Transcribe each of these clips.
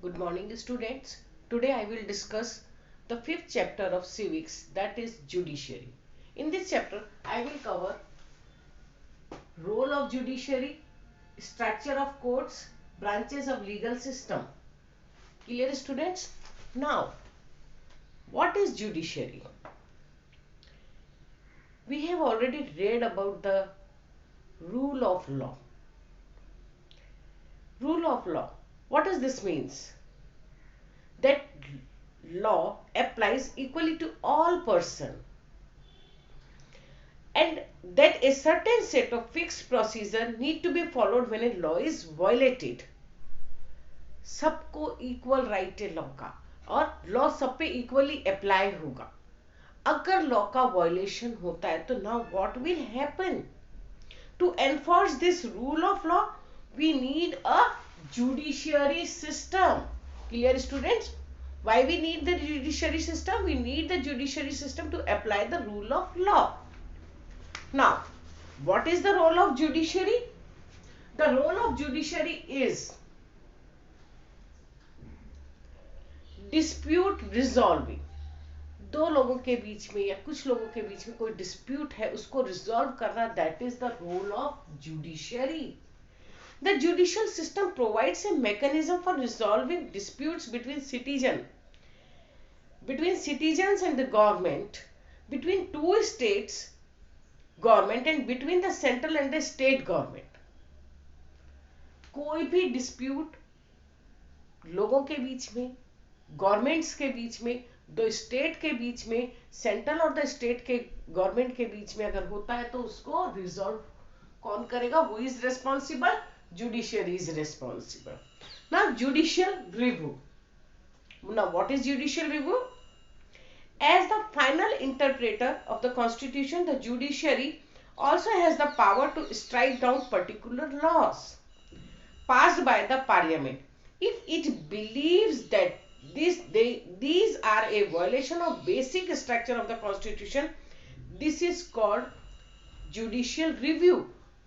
Good morning, students. Today I will discuss the fifth chapter of civics, that is judiciary. In this chapter, I will cover role of judiciary, structure of courts, branches of legal system. Clear, students? Now, what is judiciary? We have already read about the rule of law. Rule of law. What does this means? That law applies equally to all persons and that a certain set of fixed procedure need to be followed when a law is violated. सबको equal right है law का और law सब पे equally apply होगा. अगर law का violation होता है तो now what will happen? To enforce this rule of law we need a judiciary system. Clear, students? Why we need the judiciary system? We need the judiciary system to apply the rule of law. Now, what is the role of judiciary? The role of judiciary is dispute resolving. दो लोगों के बीच में या कुछ लोगों के बीच में कोई डिस्प्यूट है उसको रिजॉल्व करना, that is the role of judiciary. The judicial system provides a mechanism for resolving disputes between citizens and the government, between two states government and between the central and the state government. कोई भी dispute लोगों के बीच में, governments के बीच में, दो state के बीच में, सेंट्रल और द स्टेट के गवर्नमेंट के बीच में अगर होता है तो उसको रिजॉल्व कौन करेगा? Who is responsible? Judiciary is responsible. Now judicial review. Now what is judicial review? As the final interpreter of the constitution, the judiciary also has the power to strike down particular laws passed by the parliament if it believes that these are a violation of basic structure of the constitution. This is called judicial review.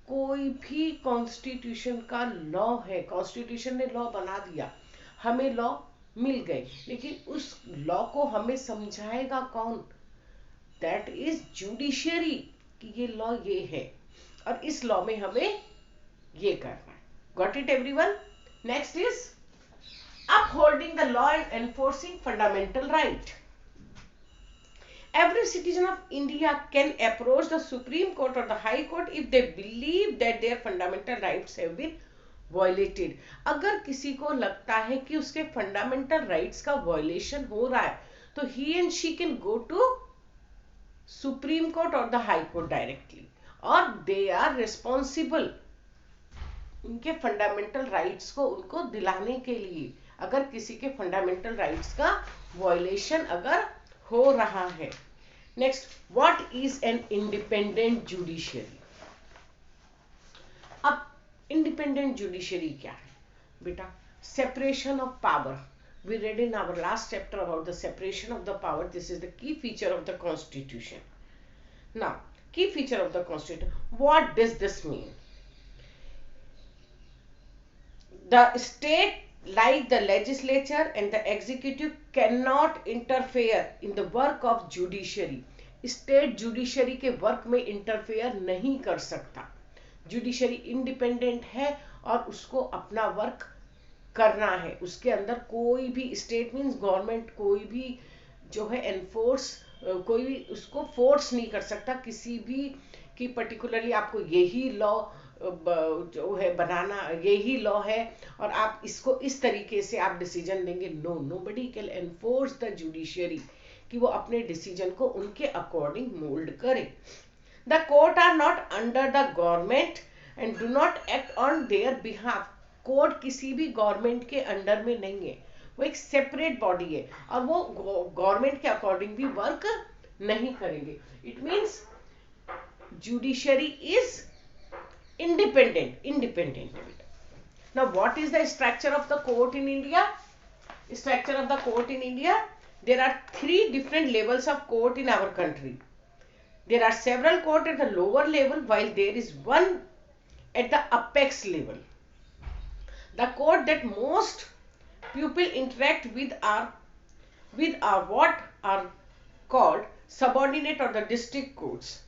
कोई भी constitution का law है, constitution ने law बना दिया, हमें law मिल गए, लेकिन उस लॉ को हमें समझाएगा कौन? दैट इज जुडिशरी कि ये लॉ ये है और इस लॉ में हमें ये करना है. Got it everyone? Next is upholding the law and enforcing fundamental right. Every citizen of India can approach the Supreme Court or the High Court if they believe that their fundamental rights have been violated. अगर किसी को लगता है कि उसके fundamental rights का violation हो रहा है तो he and she can go to Supreme Court or the High Court directly और they are responsible उनके fundamental rights को उनको दिलाने के लिए. अगर किसी के fundamental rights का violation अगर हो रहा है. Next, what is an independent judiciary? अब इंडिपेंडेंट जुडिशरी क्या है बेटा? Separation of power. We read in our last chapter about the separation of the power. This is the key feature of the constitution. Now, key feature of the constitution, what does this mean? The state like the legislature and the executive cannot interfere in the work of judiciary. State judiciary के work में interfere नहीं कर सकता. Judiciary independent है और उसको अपना work करना है. उसके अंदर कोई भी, स्टेट मीन्स गवर्नमेंट, कोई भी जो है एनफोर्स, कोई भी उसको फोर्स नहीं कर सकता किसी भी कि पर्टिकुलरली आपको यही लॉ जो है बनाना, यही लॉ है और आप इसको इस तरीके से आप डिसीजन देंगे. No, nobody can enforce the judiciary कि वो अपने डिसीजन को उनके अकॉर्डिंग मोल्ड करे. The court are not under the government and do not act on their behalf. Court किसी भी गवर्नमेंट के अंडर में नहीं है, वो एक सेपरेट बॉडी है और वो गवर्नमेंट के अकॉर्डिंग भी वर्क नहीं करेंगे. It means judiciary is independent. Now what is the structure of the court in India? Structure of the court in India, there are three different levels of court in our country. There are several court at the lower level while there is one at the apex level. The court that most People interact with our what are called subordinate or the district courts.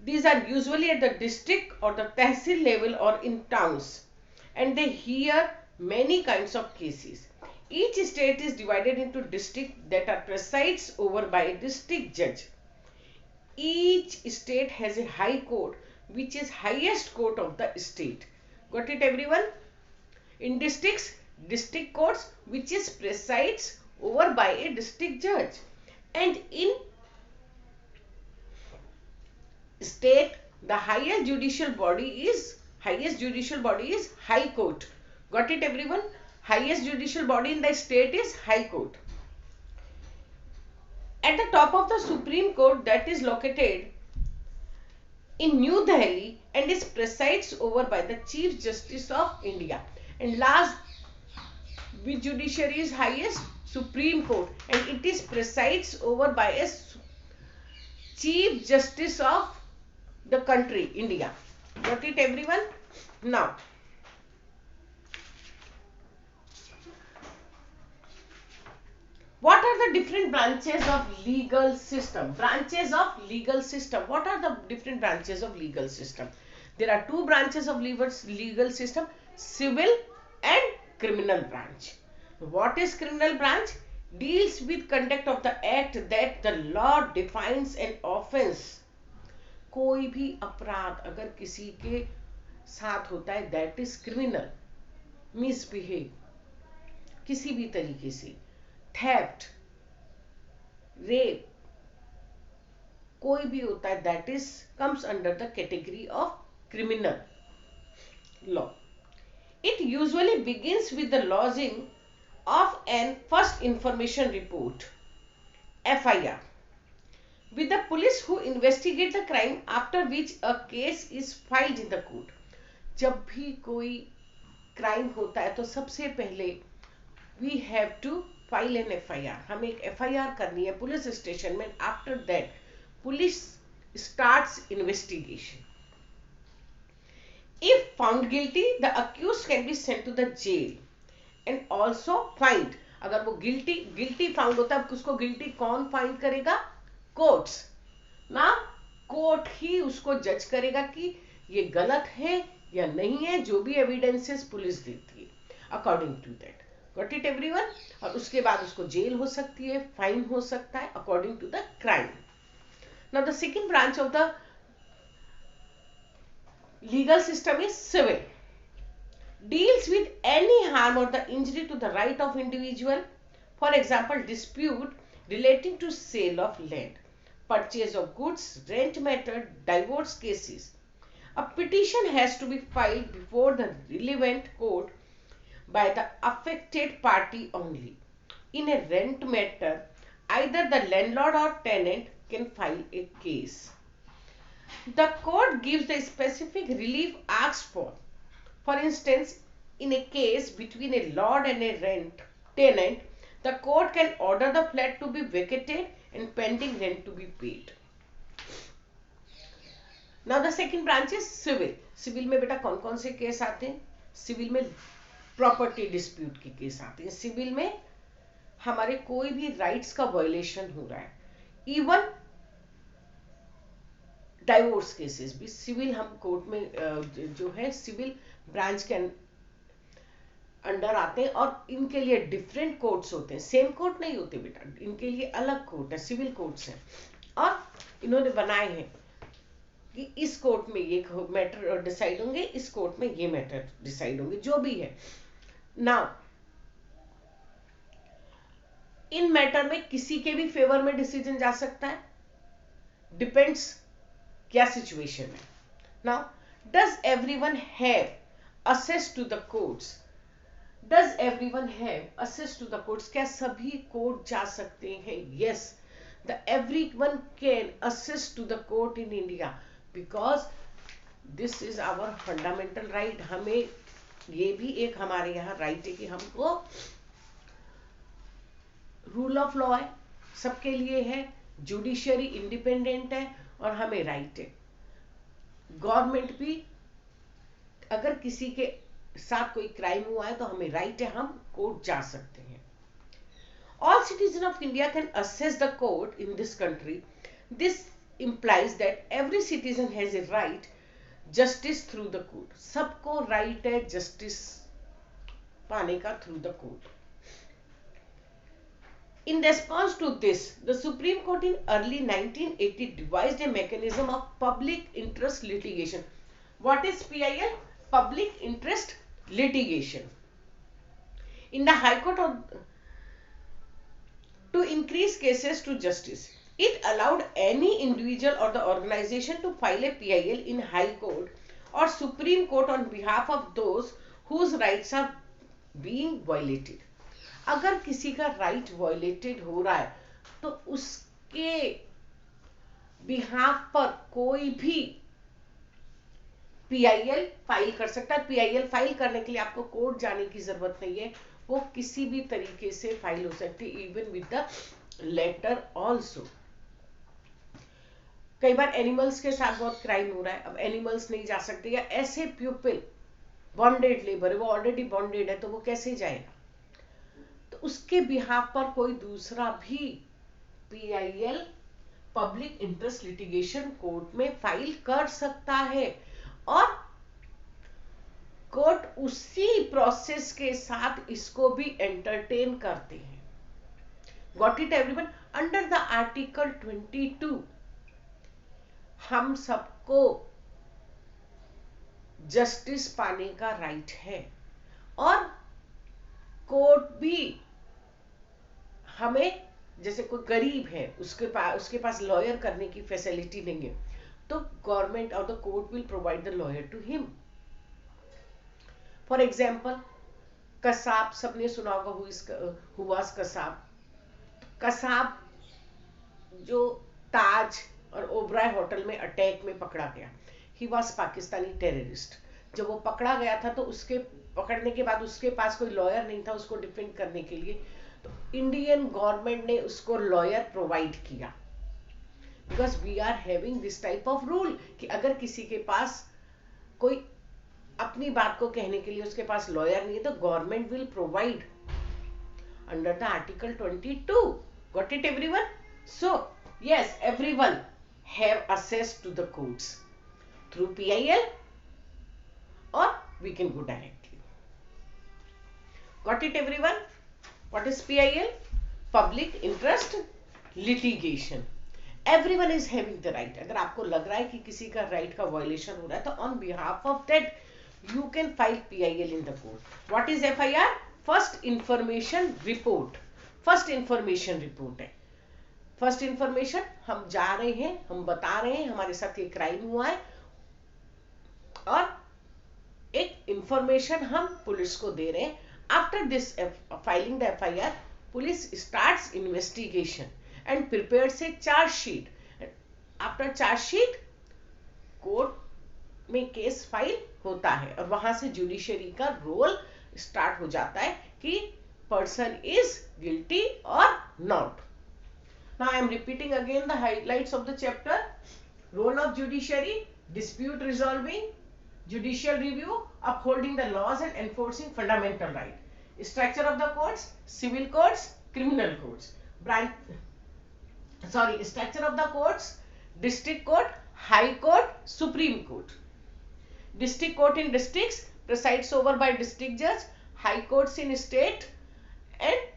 These are usually at the district or the tehsil level or in towns, and they hear many kinds of cases. Each state is divided into districts that are presided over by a district judge. Each state has a high court which is highest court of the state. Got it everyone? In districts, district courts which is presides over by a district judge, and in state the highest judicial body is high court. Got it everyone? Highest judicial body in the state is high court. At the top of the Supreme Court that is located in New Delhi and is presides over by the Chief Justice of India. And last, which judiciary is highest? Supreme Court, and it is presides over by a Chief Justice of the country India. Got it everyone? Now what are the different branches of legal system? Branches of legal system. What are the different branches of legal system? There are two branches of legal system, civil and criminal branch. What is criminal branch? Deals with conduct of the act that the law defines an offense. कोई भी अपराध अगर किसी के साथ होता है that is criminal. Misbehave किसी भी तरीके से, थेफ्ट, रेप, कोई भी होता है that is comes under the category of criminal law. It usually begins with the lodging of an first information report (FIR) with the police who investigate the crime, after which a case is filed in the court. जब भी कोई crime होता है तो सबसे पहले we have to file an FIR. हमें एक FIR करनी है पुलिस स्टेशन में. After that police starts investigation. If found guilty, the accused can be sent to the jail and also fined. अगर वो गिल्टी फाउंड होता है, उसको गिल्टी कौन फाइंड करेगा? कोर्ट्स ना. कोर्ट ही उसको जज करेगा कि ये गलत है या नहीं है, जो भी एविडेंसेस पुलिस देती है according to that. Got it everyone? और उसके बाद उसको जेल हो सकती है, फाइन हो सकता है according to the crime. Now the second branch of the legal system is civil. Deals with any harm or the injury to the right of individual. For example, dispute relating to sale of land, purchase of goods, rent matter, divorce cases. A petition has to be filed before the relevant court by the affected party only. In a rent matter, either the landlord or tenant can file a case. The court gives the specific relief asked for. For instance, in a case between a lord and a tenant, the court can order the flat to be vacated and pending rent to be paid. Now the second branch is civil. Civil में बेटा कौन कौन से case आते हैं? Civil में property dispute के case आते हैं. सिविल में हमारे कोई भी राइट्स का वायलेशन हो रहा है, इवन डाइवोर्स केसेस भी सिविल हम कोर्ट में जो है सिविल ब्रांच के अंडर आते हैं. और इनके लिए डिफरेंट कोर्ट्स होते हैं, सेम कोर्ट नहीं होते बेटा, इनके लिए अलग कोर्ट है, सिविल कोर्ट्स हैं. और इन्होंने बनाए हैं कि इस कोर्ट में ये मैटर डिसाइड होंगे, इस कोर्ट में ये मैटर डिसाइड होंगे, जो भी है. नाउ इन मैटर में किसी के भी फेवर में डिसीजन जा सकता है, डिपेंड्स क्या सिचुएशन है. Now does everyone have access to the courts? Does everyone have access to the courts? क्या सभी कोर्ट जा सकते हैं? Yes, the everyone can access to the court in India because this is our fundamental right. हमें ये भी एक हमारे यहाँ राइट है कि हमको रूल ऑफ लॉ है, सबके लिए है, जुडिशरी इंडिपेंडेंट है और हमें राइट है. गवर्नमेंट भी अगर किसी के साथ कोई क्राइम हुआ है तो हमें राइट है, हम कोर्ट जा सकते हैं. All citizens of India can access the court in this country. This implies that every citizen has a right justice through the court. सबको right है justice पाने का through the court. In response to this, the Supreme Court in early 1980 devised a mechanism of public interest litigation. What is PIL? Public interest litigation. In the High Court to increase cases to justice. It allowed any individual or the organization to file a PIL in High Court or Supreme Court on behalf of those whose rights are being violated. अगर किसी का right violated हो रहा है तो उसके behalf पर कोई भी PIL फाइल कर सकता है. PIL फाइल करने के लिए आपको कोर्ट जाने की जरूरत नहीं है, वो किसी भी तरीके से फाइल हो सकती है, even with the letter also. कई बार एनिमल्स के साथ बहुत क्राइम हो रहा है, अब एनिमल्स नहीं जा सकते, या ऐसे पीपल बॉन्डेड लेबर है, वो ऑलरेडी बॉन्डेड है तो वो कैसे जाएगा, तो उसके बिहाफ पर कोई दूसरा भी PIL public interest litigation court में फाइल कर सकता है और कोर्ट उसी प्रोसेस के साथ इसको भी एंटरटेन करते हैं. Got it everyone? Under the article 22 हम सबको जस्टिस पाने का राइट है और कोर्ट भी हमें, जैसे कोई गरीब है उसके पास लॉयर करने की फैसिलिटी नहीं है तो गवर्नमेंट और the court will provide the lawyer to him. For example Kasab, सबने सुना होगा हु वाज कसाब. कसाब जो ताज और ओबराय होटल में अटैक में पकड़ा गया, ही वाज पाकिस्तानी टेररिस्ट. जब वो पकड़ा गया था तो उसके पकड़ने के बाद उसके पास कोई लॉयर नहीं था उसको डिफेंड करने के लिए, तो इंडियन गवर्नमेंट ने उसको लॉयर प्रोवाइड किया. Because we are having this type of rule कि अगर किसी के पास कोई अपनी बात को कहने के लिए उसके पास लॉयर नहीं है तो government will provide under the article 22. Got it everyone? So yes, everyone have access to the courts through PIL or we can go directly. Got it everyone? What is PIL? Public interest litigation. Everyone is having the right. अगर आपको लग रहा है कि किसी का right का violation हो रहा है तो on behalf of that you can file PIL in the court. What is FIR? First information report. First information report है. फर्स्ट इंफॉर्मेशन, हम जा रहे हैं, हम बता रहे हैं हमारे साथ ये क्राइम हुआ है और एक इंफॉर्मेशन हम पुलिस को दे रहे हैं. After this filing the FIR, police starts investigation and prepares A chargesheet. After chargesheet court में केस फाइल होता है और वहां से जुडिशरी का रोल स्टार्ट हो जाता है कि पर्सन इज गिल्टी और not. Now I am repeating again the highlights of the chapter. Role of judiciary: dispute resolving, judicial review, upholding the laws and enforcing fundamental right. Structure of the courts: civil courts, criminal courts. Structure of the courts: district court, high court, supreme court. District court in districts presides over by district judge. High courts in state, and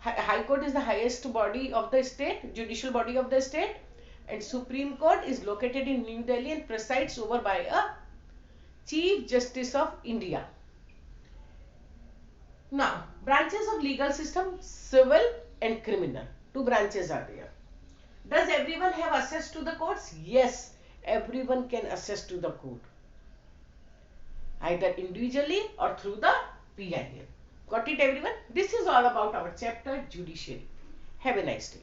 High Court is the highest body of the state, judicial body of the state, and Supreme Court is located in New Delhi and presides over by a Chief Justice of India. Now, branches of legal system: civil and criminal. Two branches are there. Does everyone have access to the courts? Yes, everyone can access to the court, either individually or through the PIL. Got it everyone? This is all about our chapter judiciary. Have a nice day.